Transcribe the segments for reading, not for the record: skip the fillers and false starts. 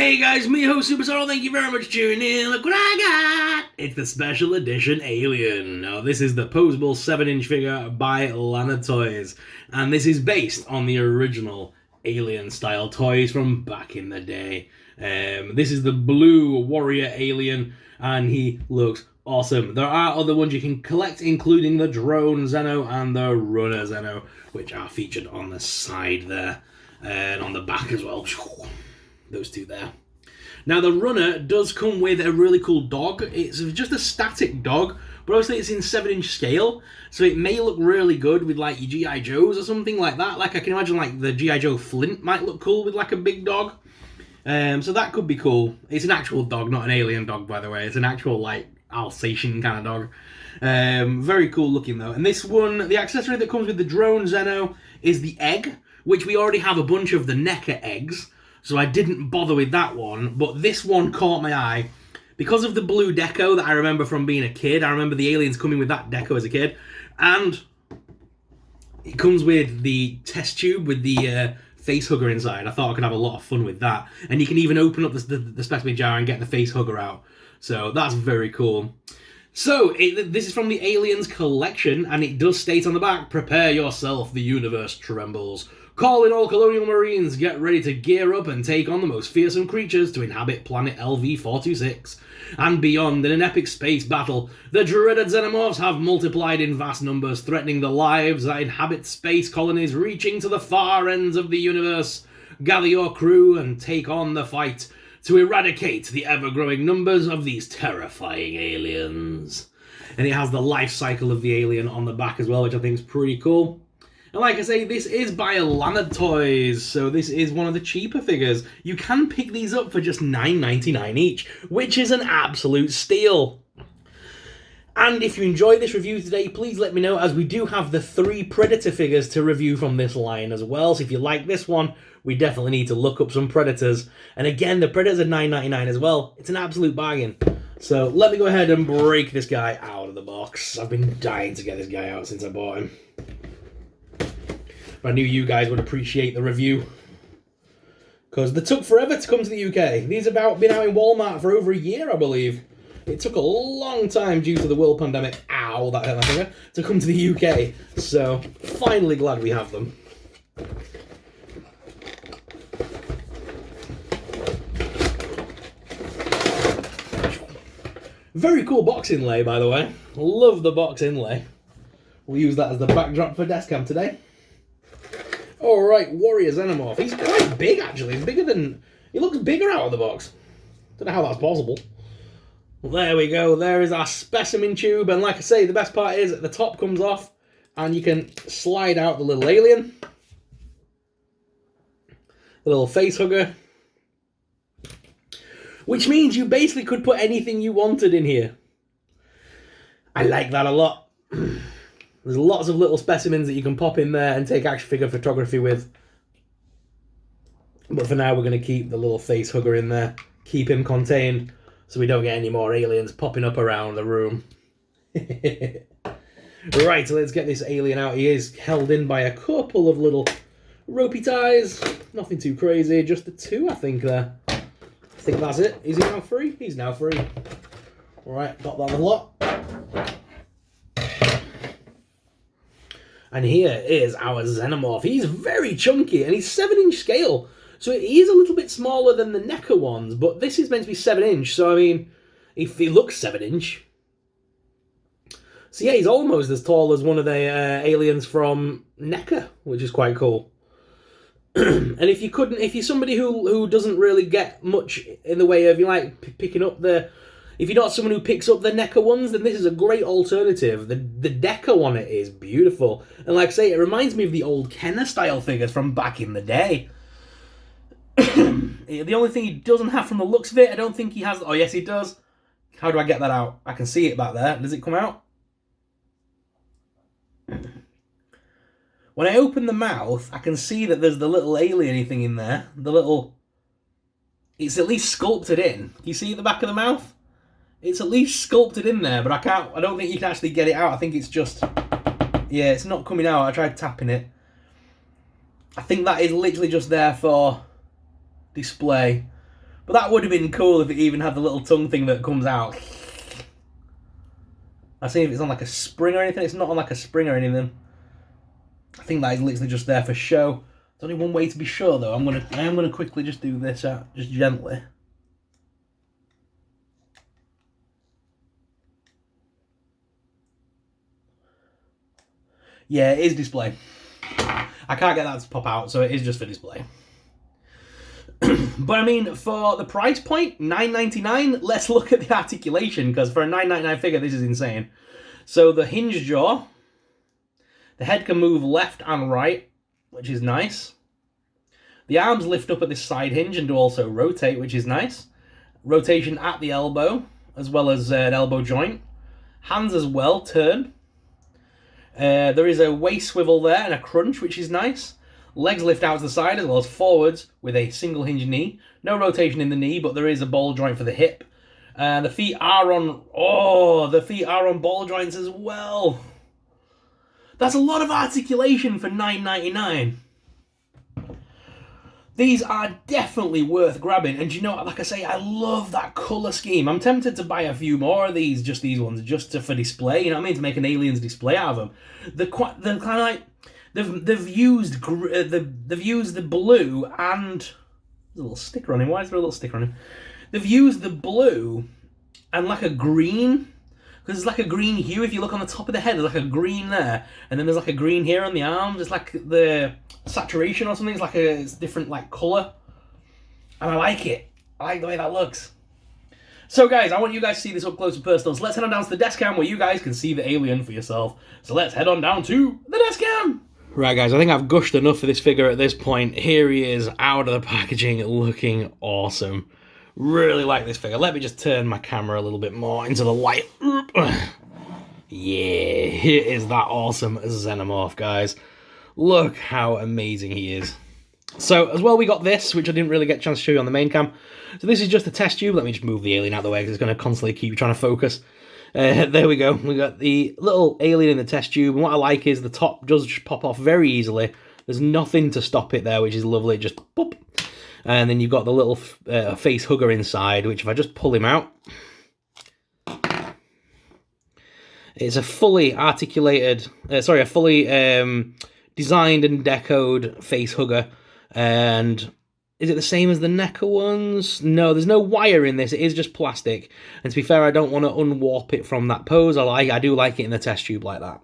Hey guys, me host Superstar, thank you very much for tuning in. Look what I got! It's the special edition Alien. Now this is the posable 7-inch figure by Lannard Toys, and this is based on the original Alien style toys from back in the day. This is the blue warrior alien, and he looks awesome. There are other ones you can collect, including the drone Xeno and the runner Xeno, which are featured on the side there, and on the back as well. Those two there. Now the runner does come with a really cool dog. It's just a static dog, but obviously it's in 7-inch scale, so it may look really good with like your G.I. Joes or something like that. Like I can imagine like the G.I. Joe Flint might look cool with like a big dog. So that could be cool. It's an actual dog, not an alien dog, by the way. It's an actual like Alsatian kind of dog. Very cool looking though. And this one, the accessory that comes with the drone Xeno is the egg, which we already have a bunch of the NECA eggs. So I didn't bother with that one, but this one caught my eye. Because of the blue deco that I remember from being a kid, I remember the aliens coming with that deco as a kid, and it comes with the test tube with the face hugger inside. I thought I could have a lot of fun with that. And you can even open up the specimen jar and get the face hugger out. So that's very cool. So, this is from the Aliens collection, and it does state on the back, "Prepare yourself, the universe trembles. Call in all colonial marines, get ready to gear up and take on the most fearsome creatures to inhabit planet LV-426. And beyond, in an epic space battle, the dreaded xenomorphs have multiplied in vast numbers, threatening the lives that inhabit space colonies reaching to the far ends of the universe. Gather your crew and take on the fight to eradicate the ever-growing numbers of these terrifying aliens." And it has the life cycle of the alien on the back as well, which I think is pretty cool. And like I say, this is by Lannard Toys, so this is one of the cheaper figures. You can pick these up for just $9.99 each, which is an absolute steal. And if you enjoyed this review today, please let me know, as we do have the 3 Predator figures to review from this line as well. So if you like this one, we definitely need to look up some Predators. And again, the Predators are $9.99 as well. It's an absolute bargain. So let me go ahead and break this guy out of the box. I've been dying to get this guy out since I bought him. But I knew you guys would appreciate the review, because they took forever to come to the UK. These have been out in Walmart for over a year, I believe. It took a long time due to the world pandemic, ow, that hurt my finger, to come to the UK. So, finally glad we have them. Very cool box inlay, by the way. Love the box inlay. We'll use that as the backdrop for desk cam today. Alright, Warrior Xenomorph. He's quite big, actually. He's bigger than... He looks bigger out of the box. Don't know how that's possible. Well, there we go. There is our specimen tube. And like I say, the best part is that the top comes off and you can slide out the little alien. The little face hugger. Which means you basically could put anything you wanted in here. I like that a lot. There's lots of little specimens that you can pop in there and take action figure photography with. But for now, we're going to keep the little face hugger in there. Keep him contained so we don't get any more aliens popping up around the room. Right, so let's get this alien out. He is held in by a couple of little ropey ties. Nothing too crazy, just the 2, I think, there. I think that's it. Is he now free? He's now free. Alright, got that on the lot. And here is our Xenomorph. He's very chunky, and he's 7-inch scale. So he is a little bit smaller than the NECA ones, but this is meant to be 7-inch. So, I mean, if he looks 7-inch. So, yeah, he's almost as tall as one of the aliens from NECA, which is quite cool. And if you're somebody who doesn't really get much in the way of, you like, picking up the... If you're not someone who picks up the NECA ones, then this is a great alternative. The deco on it is beautiful. And like I say, it reminds me of the old Kenner-style figures from back in the day. The only thing he doesn't have from the looks of it, I don't think he has... Oh, yes, he does. How do I get that out? I can see it back there. Does it come out? When I open the mouth, I can see that there's the little alien thing in there. The little... It's at least sculpted in. You see the back of the mouth? It's at least sculpted in there, but I don't think you can actually get it out. I think it's just... Yeah, it's not coming out. I tried tapping it. I think that is literally just there for display. But that would have been cool if it even had the little tongue thing that comes out. I see if it's on like a spring or anything. It's not on like a spring or anything. I think that is literally just there for show. There's only one way to be sure though. I am gonna quickly just do this out, just gently. Yeah, it is display. I can't get that to pop out, so it is just for display. But I mean, for the price point, $9.99, let's look at the articulation, because for a $9.99 figure, this is insane. So the hinge jaw, the head can move left and right, which is nice. The arms lift up at this side hinge and do also rotate, which is nice. Rotation at the elbow, as well as an elbow joint. Hands as well, turn. There is a waist swivel there and a crunch, which is nice. Legs lift out to the side as well as forwards with a single hinge knee. No rotation in the knee, but there is a ball joint for the hip. The feet are on... Oh, the feet are on ball joints as well. That's a lot of articulation for $9.99. These are definitely worth grabbing. And you know what, like I say, I love that colour scheme. I'm tempted to buy a few more of these, just these ones, just for display. You know what I mean? To make an Aliens display out of them. They're kind of like... They've used the blue and... There's a little sticker on him. Why is there a little sticker on him? They've used the blue and like a green... Because it's like a green hue. If you look on the top of the head, there's like a green there. And then there's like a green here on the arms. It's like the saturation or something. It's like a different like colour. And I like it. I like the way that looks. So guys, I want you guys to see this up close and personal. So let's head on down to the desk cam where you guys can see the alien for yourself. So let's head on down to the desk cam. Right guys, I think I've gushed enough for this figure at this point. Here he is out of the packaging looking awesome. Really like this figure. Let me just turn my camera a little bit more into the light. Yeah, here is that awesome Xenomorph, guys. Look how amazing he is. So, as well, we got this, which I didn't really get a chance to show you on the main cam. So this is just a test tube. Let me just move the alien out of the way because it's going to constantly keep trying to focus. There we go. We got the little alien in the test tube. And what I like is the top does just pop off very easily. There's nothing to stop it there, which is lovely. Just pop. And then you've got the little face hugger inside, which if I just pull him out, it's a fully articulated, a fully designed and decoed face hugger. And is it the same as the NECA ones? No, there's no wire in this. It is just plastic. And to be fair, I don't want to unwarp it from that pose. I do like it in the test tube like that.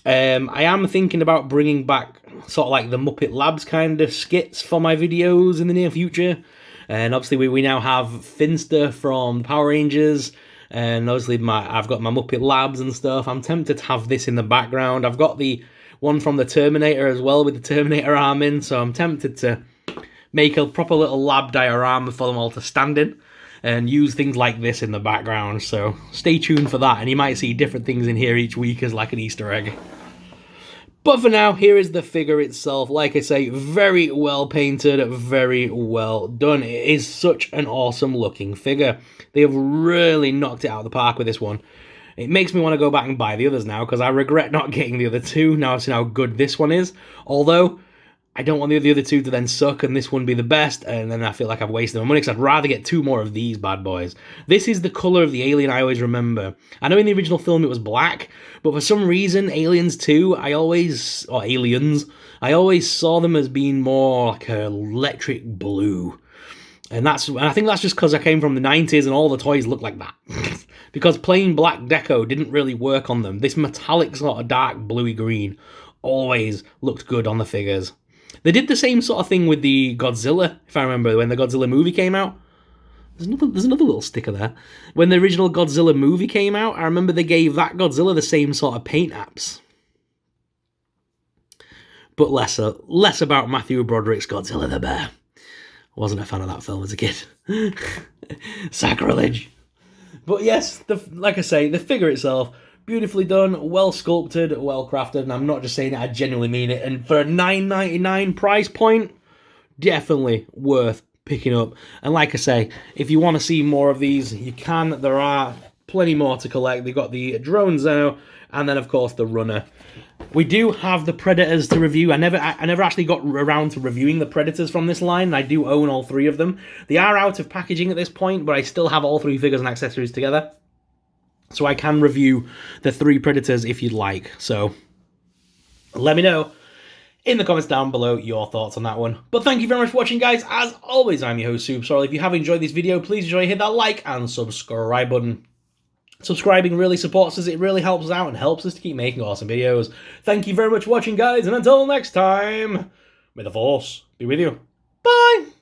I am thinking about bringing back sort of like the Muppet Labs kind of skits for my videos in the near future. And obviously we now have Finster from Power Rangers. And obviously I've got my Muppet Labs and stuff. I'm tempted to have this in the background. I've got the one from the Terminator as well with the Terminator arm in. So I'm tempted to make a proper little lab diorama for them all to stand in. And use things like this in the background. So stay tuned for that. And you might see different things in here each week as like an Easter egg. But for now, here is the figure itself. Like I say, very well painted, very well done. It is such an awesome looking figure. They have really knocked it out of the park with this one. It makes me want to go back and buy the others now, because I regret not getting the other two. Now I've seen how good this one is. Although, I don't want the other two to then suck and this one be the best, and then I feel like I've wasted my money, because I'd rather get two more of these bad boys. This is the colour of the alien I always remember. I know in the original film it was black, but for some reason, Aliens 2, Aliens, I always saw them as being more like an electric blue. And I think that's just because I came from the 90s and all the toys looked like that. Because plain black deco didn't really work on them. This metallic sort of dark bluey green always looked good on the figures. They did the same sort of thing with the Godzilla, if I remember, when the Godzilla movie came out. There's another little sticker there. When the original Godzilla movie came out, I remember they gave that Godzilla the same sort of paint apps. But less about Matthew Broderick's Godzilla the Bear. I wasn't a fan of that film as a kid. Sacrilege. But yes, like I say, the figure itself, beautifully done, well sculpted, well crafted, and I'm not just saying it, I genuinely mean it. And for a $9.99 price point, definitely worth picking up. And like I say, if you want to see more of these, you can. There are plenty more to collect. They've got the Drone Xeno, And then, of course, the runner. We do have the Predators to review. I never actually got around to reviewing the Predators from this line. I do own all 3 of them. They are out of packaging at this point, but I still have all 3 figures and accessories together. So I can review the 3 Predators if you'd like. So let me know in the comments down below your thoughts on that one. But thank you very much for watching, guys. As always, I'm your host, Soup Sorrel. If you have enjoyed this video, please enjoy, hit that like and subscribe button. Subscribing really supports us, it really helps us out and helps us to keep making awesome videos. Thank you very much for watching, guys, and until next time, may the Force be with you. Bye!